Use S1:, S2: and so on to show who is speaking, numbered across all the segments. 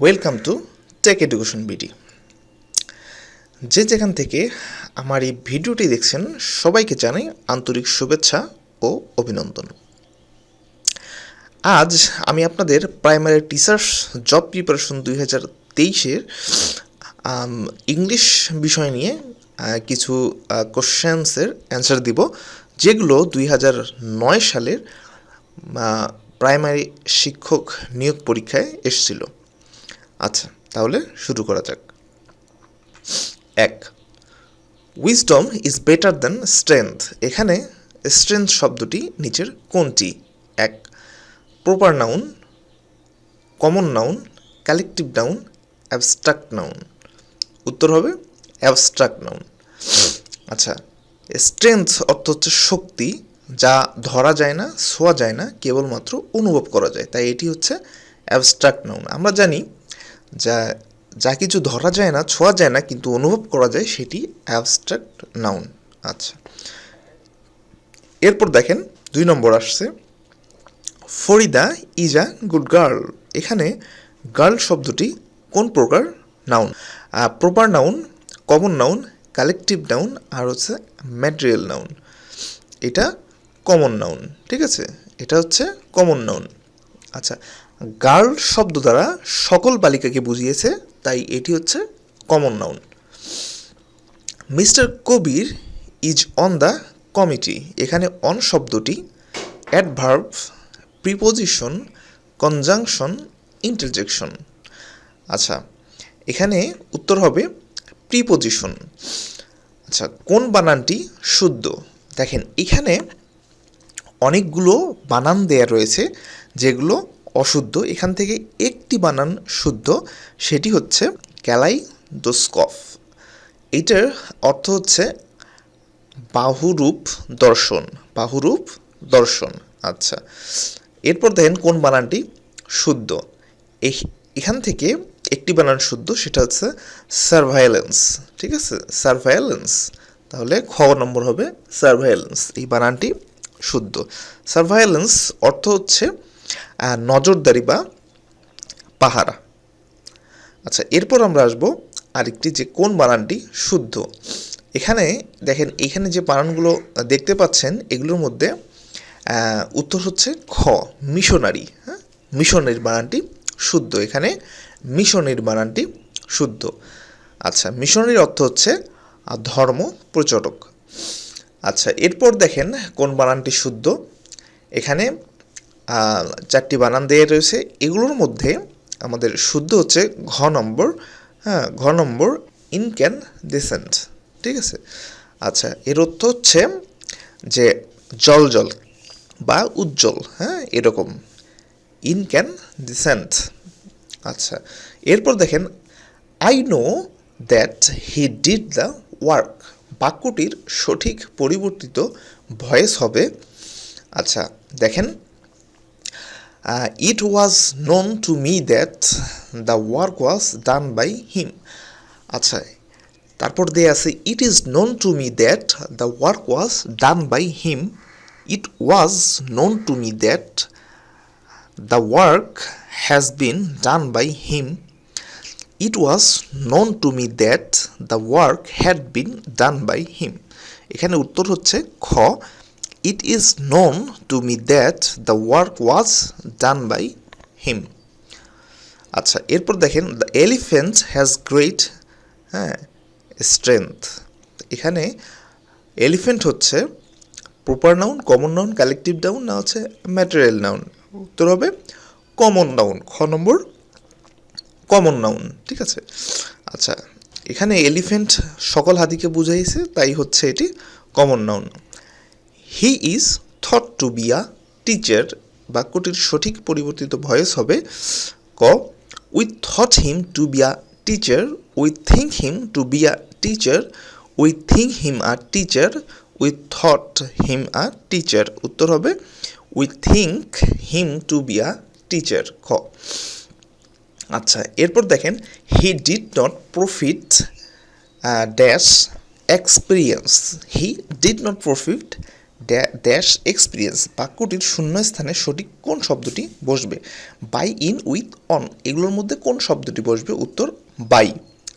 S1: Welcome to take education BD. যে যেখান থেকে আমার এই ভিডিওটি দেখছেন সবাইকে জানাই আন্তরিক শুভেচ্ছা ও অভিনন্দন। আজ আমি আপনাদের প্রাইমারি টিচার্স জব প্রিপারেশন 2023-এর ইংলিশ বিষয় নিয়ে কিছু কোশ্চেন্সের অ্যান্সার দিব, যেগুলো 2009 সালের প্রাইমারি শিক্ষক নিয়োগ পরীক্ষায় এসেছিল। আচ্ছা, তাহলে শুরু করা যাক। 1. Wisdom is better than strength. এখানে স্ট্রেংথ শব্দটি নিচের কোনটি? 1. Proper noun, common noun, collective noun, abstract noun. উত্তর হবে অ্যাবস্ট্রাক্ট নাউন। আচ্ছা, স্ট্রেংথ অর্থ হচ্ছে শক্তি, যা ধরা যায় না, ছোঁয়া যায় না, কেবলমাত্র অনুভব করা যায়, তাই এটি হচ্ছে অ্যাবস্ট্রাক্ট নাউন। আমরা জানি যা কিছু ধরা যায় না, ছোঁয়া যায় না, কিন্তু অনুভব করা যায়, সেটি অ্যাবস্ট্রাক্ট নাউন। আচ্ছা, এরপর দেখেন 2 নম্বর আসছে, Farida is a good girl. এখানে গার্ল শব্দটি কোন প্রকার noun? Proper noun, common noun, collective noun, আর হচ্ছে ম্যাটেরিয়াল নাউন। এটা কমন নাউন, ঠিক আছে, এটা হচ্ছে কমন নাউন। আচ্ছা, গার্ল শব্দ দ্বারা সকল বালিকাকে বুঝিয়েছে, তাই এটি হচ্ছে common noun. Mister Kabir is on the committee. এখানে অন শব্দটি অ্যাডভার্ব, প্রিপোজিশন, কনজাংশন, ইন্টারজেকশন। আচ্ছা, এখানে উত্তর হবে প্রিপোজিশন। আচ্ছা, কোন বানানটি শুদ্ধ? দেখেন, এখানে অনেকগুলো বানান দেয়া রয়েছে যেগুলো অশুদ্ধ। এখান থেকে একটি বানান শুদ্ধ, সেটি হচ্ছে ক্যালাইডোস্কোপ। এটার অর্থ হচ্ছে বাহুরূপ দর্শন, বাহুরূপ দর্শন। আচ্ছা, এরপর দেখেন কোন বানানটি শুদ্ধ। এখান থেকে একটি বানান শুদ্ধ, সেটা হচ্ছে সার্ভাইলেন্স, ঠিক আছে, সার্ভাইলেন্স। তাহলে খ নম্বর হবে সার্ভাইলেন্স, এই বানানটি শুদ্ধ। সার্ভাইলেন্স অর্থ হচ্ছে নজরদারি বা পাহারা। আচ্ছা, এরপর আমরা আসবো আরেকটি, যে কোন বানানটি শুদ্ধ। এখানে দেখেন, এখানে যে বানানগুলো দেখতে পাচ্ছেন, এগুলোর মধ্যে উত্তর হচ্ছে খ, মিশনারি। হ্যাঁ, মিশনারির বানানটি শুদ্ধ। এখানে মিশনারির বানানটি শুদ্ধ। আচ্ছা, মিশনারির অর্থ হচ্ছে ধর্ম প্রচারক। আচ্ছা, এরপর দেখেন কোন বানানটি শুদ্ধ। এখানে 4টি বানান দেওয়া রয়েছে, এগুলোর মধ্যে আমাদের শুদ্ধ হচ্ছে ঘ নম্বর। হ্যাঁ, ঘ নম্বর, ইনক্যানডেসেন্ট, ঠিক আছে। আচ্ছা, এর অর্থ হচ্ছে যে জল জল বা উজ্জ্বল, হ্যাঁ, এরকম, ইনক্যানডেসেন্ট। আচ্ছা, এরপর দেখেন, I know that he did the work. বাক্যটির সঠিক পরিবর্তিত ভয়েস হবে, আচ্ছা দেখেন, it was known to me that the work was done by him. আচ্ছা, তারপর দিয়ে আছে, it is known to me that the work was done by him. It was known to me that the work has been done by him. It was known to me that the work had been done by him. এখানে উত্তর হচ্ছে খ, it is known to me that the work was done by him. আচ্ছা, এরপর দেখেন, the elephant has great strength. এখানে elephant হচ্ছে proper noun, common noun, collective noun, না হচ্ছে ম্যাটেরিয়াল নাউন। উত্তর হবে কমন নাউন, খ নম্বর কমন নাউন, ঠিক আছে। আচ্ছা, এখানে এলিফ্যান্ট সকল হাতিকে বুঝাইছে, তাই হচ্ছে এটি common noun. He is thought to be a teacher. বাক্যটির সঠিক পরিবর্তিত ভয়েস হবে ক, we thought him to be a teacher, we think him to be a teacher, we think him a teacher, we thought him a teacher. উত্তর হবে we think him to be a teacher, খ। আচ্ছা, এরপর দেখেন, he did not profit dash experience. He did not profit dash experience, বাক্যটির শূন্যস্থানে সঠিক কোন শব্দটি বসবে? বাই, ইন, উইথ, অন, এগুলোর মধ্যে কোন শব্দটি বসবে? উত্তর বাই।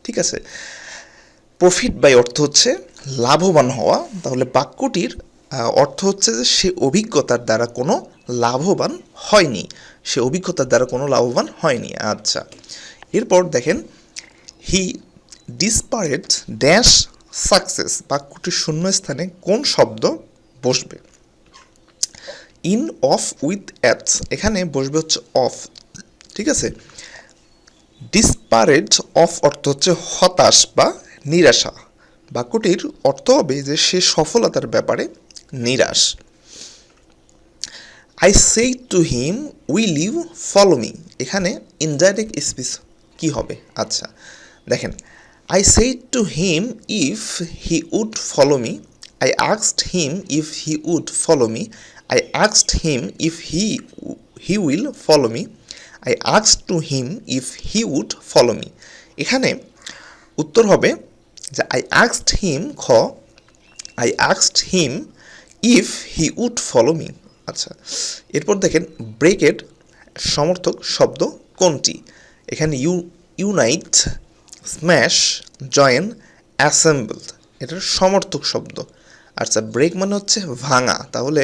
S1: ঠিক আছে। প্রফিট বাই অর্থ হচ্ছে লাভবান হওয়া, তাহলে বাক্যটির অর্থ হচ্ছে যে সে অভিজ্ঞতার দ্বারা কোনো লাভবান হয়নি, সে অভিজ্ঞতার দ্বারা কোনো লাভবান হয়নি। আচ্ছা, এরপর দেখেন হি ডিসপারেট ড্যাশ সাকসেস, বাক্যটির শূন্যস্থানে কোন শব্দ বসবে? ইন, অফ, উইথ, অ্যাটস, এখানে বসবে হচ্ছে অফ। ঠিক আছে। ডিসপারেট অফ অর্থ হচ্ছে হতাশ বা নিরাশা, বাক্যটির অর্থ হবে যে সে সফলতার ব্যাপারে নিরাশ। I say to him will you follow me, এখানে ইনডাইরেক্ট স্পিচ কি হবে? আচ্ছা দেখেন, I say to him if he would follow me, I asked him if he would follow me, I asked him if he will follow me, I asked to him if he would follow me. এখানে উত্তর হবে যে I asked him, খ, I asked him if he would follow me. আচ্ছা, এরপর দেখেন ব্রেকের সমর্থক শব্দ কোনটি? এখানে ইউনাইট, স্ম্যাশ, জয়েন, অ্যাসেম্বল, এটার সমর্থক শব্দ। আচ্ছা, ব্রেক মানে হচ্ছে ভাঙা, তাহলে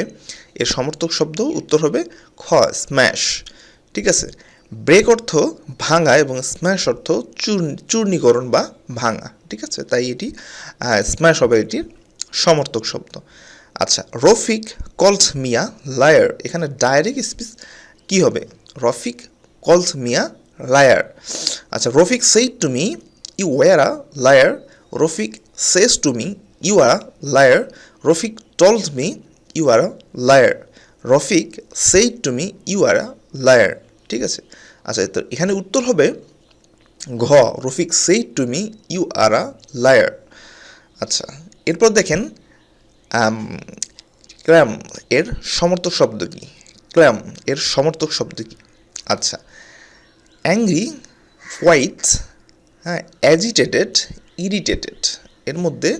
S1: এর সমর্থক শব্দ উত্তর হবে খ, স্ম্যাশ। ঠিক আছে। ব্রেক অর্থ ভাঙা এবং স্ম্যাশ অর্থ চূর্ণীকরণ বা ভাঙা। ঠিক আছে, তাই এটি স্ম্যাশ হবে এটির সমর্থক শব্দ। আচ্ছা, রফিক কলস মিয়া লায়ার, এখানে ডাইরেক্ট স্পিচ কী হবে? Rafiq calls me a liar. আচ্ছা, Rafiq said to me you were a liar, Rafiq says to me you are a liar, Rafiq told me you are a liar, Rafiq said to me you are a liar. ঠিক আছে। আচ্ছা, তো এখানে উত্তর হবে ঘ, Rafiq said to me you are a liar. আচ্ছা, এরপর দেখেন ক্ল্যাম এর সমর্থক শব্দ কি? ক্ল্যাম এর সমর্থক শব্দ কি? আচ্ছা, অ্যাংরি, কোয়াইট, হ্যাঁ, অ্যাজিটেটেড, ইরিটেটেড, এর মধ্যে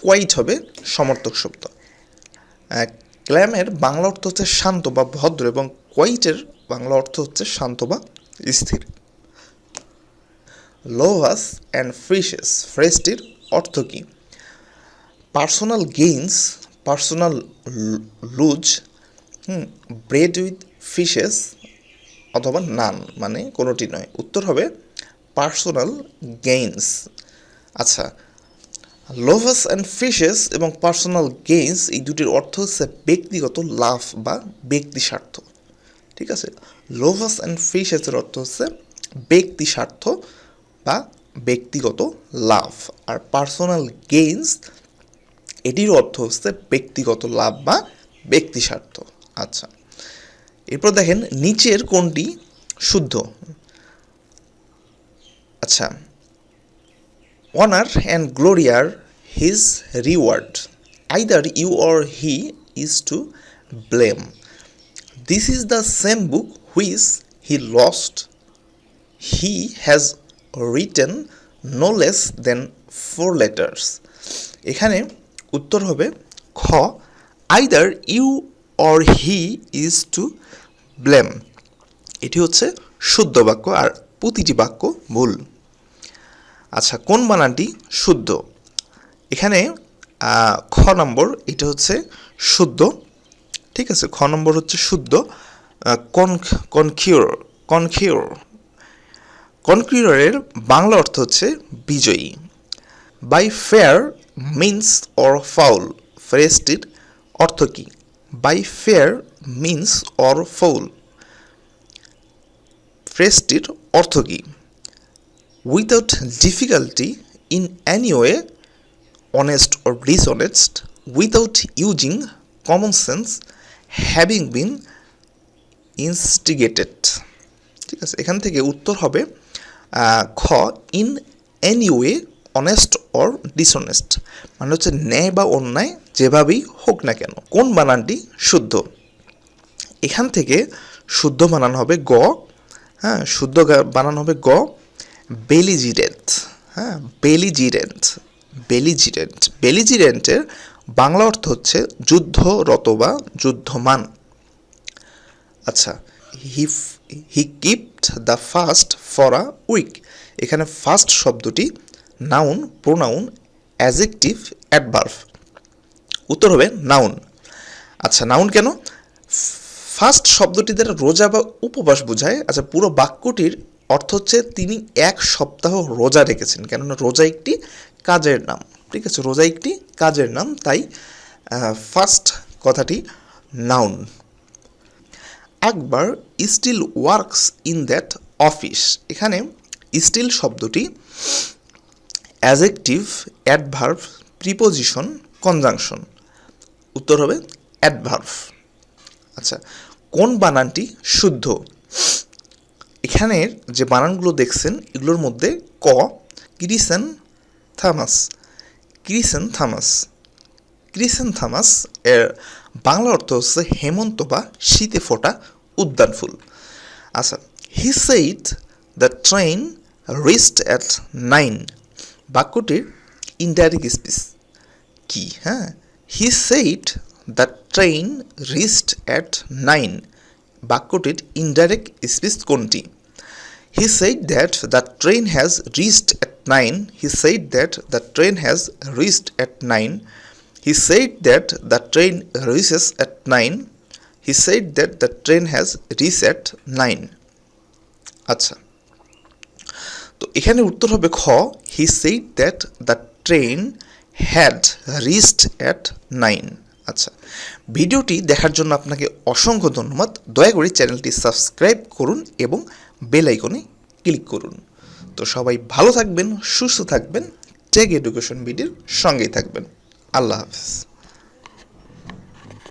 S1: কোয়াইট হবে সমর্থক শব্দ। ক্ল্যামের বাংলা অর্থ হচ্ছে শান্ত বা ভদ্র এবং কোয়াইটের বাংলা অর্থ হচ্ছে শান্ত বা স্থির। লোভাস অ্যান্ড ফিশেস, ফ্রেজটির অর্থ কি? Personal gains, personal lose, bread with fishes, অথবা নান, মানে কোনোটি নয়। উত্তর হবে পার্সোনাল গেইনস। আচ্ছা, লোভাস অ্যান্ড ফিশেস এবং পার্সোনাল গেইনস এই দুটির অর্থ হচ্ছে ব্যক্তিগত লাভ বা ব্যক্তি স্বার্থ। ঠিক আছে। লোভাস অ্যান্ড ফিশেসের অর্থ হচ্ছে ব্যক্তি স্বার্থ বা ব্যক্তিগত লাভ, আর পার্সোনাল গেইনস এটির অর্থ হচ্ছে ব্যক্তিগত লাভ বা ব্যক্তি স্বার্থ। আচ্ছা, এরপর দেখেন নিচের কোনটি শুদ্ধ? আচ্ছা, honour and glory are his reward, either you or he is to blame, this is the same book which he lost, he has written no less than 4 letters। এখানে উত্তর হবে খ, either you or he is to blame, এটি হচ্ছে শুদ্ধ বাক্য আর প্রতিটি বাক্য ভুল। আচ্ছা, কোন বানানটি শুদ্ধ? এখানে খ নম্বর এটা হচ্ছে শুদ্ধ। ঠিক আছে, খ নম্বর হচ্ছে শুদ্ধ। কনকিউরের বাংলা অর্থ হচ্ছে বিজয়ী। By fair means or foul, ফ্রেজটির অর্থ কী? By fair means or foul, ফ্রেজটির অর্থ কী? Without difficulty, in any way, honest or dishonest, without using common sense, having been instigated. ঠিক আছে, এখান থেকে উত্তর হবে খ, in any way, honest or dishonest, মানে হচ্ছে ন্যায় বা অন্যায় যেভাবেই হোক না কেন। কোন বানানটি শুদ্ধ? এখান থেকে শুদ্ধ বানান হবে গ, হ্যাঁ, শুদ্ধ বানান হবে গ, বেলিজিরেন্ট। হ্যাঁ, বেলিজিরেন্ট, বেলিজিরেন্ট, বেলিজিরেন্টের বাংলা অর্থ হচ্ছে যুদ্ধরত বা যুদ্ধমান। আচ্ছা, he kept the fast for a week. এখানে ফাস্ট শব্দটি নাউন, প্রোনাউন, অ্যাজেক্টিভ, অ্যাডভার্ব। উত্তর হবে নাউন। আচ্ছা, নাউন কেন? ফাস্ট শব্দটি দ্বারা রোজা বা উপবাস বোঝায়। আচ্ছা, পুরো বাক্যটির অর্থ হচ্ছে তিনি 1 সপ্তাহ রোজা রেখেছেন, কেননা রোজা একটি কাজের নাম। ঠিক আছে, রোজা একটি কাজের নাম, তাই ফার্স্ট কথাটি noun. Akbar still works in that office. এখানে স্টিল শব্দটি অ্যাজেক্টিভ, অ্যাডভার্ব, প্রিপোজিশন, কনজাংশন। উত্তর হবে অ্যাডভার্ব। আচ্ছা, কোন বানানটি শুদ্ধ? এখানের যে বানানগুলো দেখছেন এগুলোর মধ্যে ক, ক্রিসেন থামাস, ক্রিসেন থামাস, ক্রিসেন থামাস এর বাংলা অর্থ হচ্ছে হেমন্ত বা শীতে ফোটা উদ্যান ফুল। আচ্ছা, he said the train reached at 9। বাক্যটির ইনডাইরেক্ট স্পিচ কি? হ্যাঁ, he said the train reached at 9, বাক্যটির ইনডাইরেক্ট স্পিচ কোনটি? He said that the train has reached at 9. He said that the train has reached at 9. He said that the train reaches at 9. He said that the train has reached at 9. আচ্ছা, তো এখানে উত্তর হবে খ, he said that the train had reached at 9. আচ্ছা, ভিডিওটি দেখার জন্য আপনাকে অসংখ্য ধন্যবাদ। দয়া করে চ্যানেলটি সাবস্ক্রাইব করুন এবং বেল আইকনে ক্লিক করুন। তো সবাই ভালো থাকবেন, সুস্থ থাকবেন, টেক এডুকেশন ভিডিওর সঙ্গেই থাকবেন। আল্লাহ হাফেজ।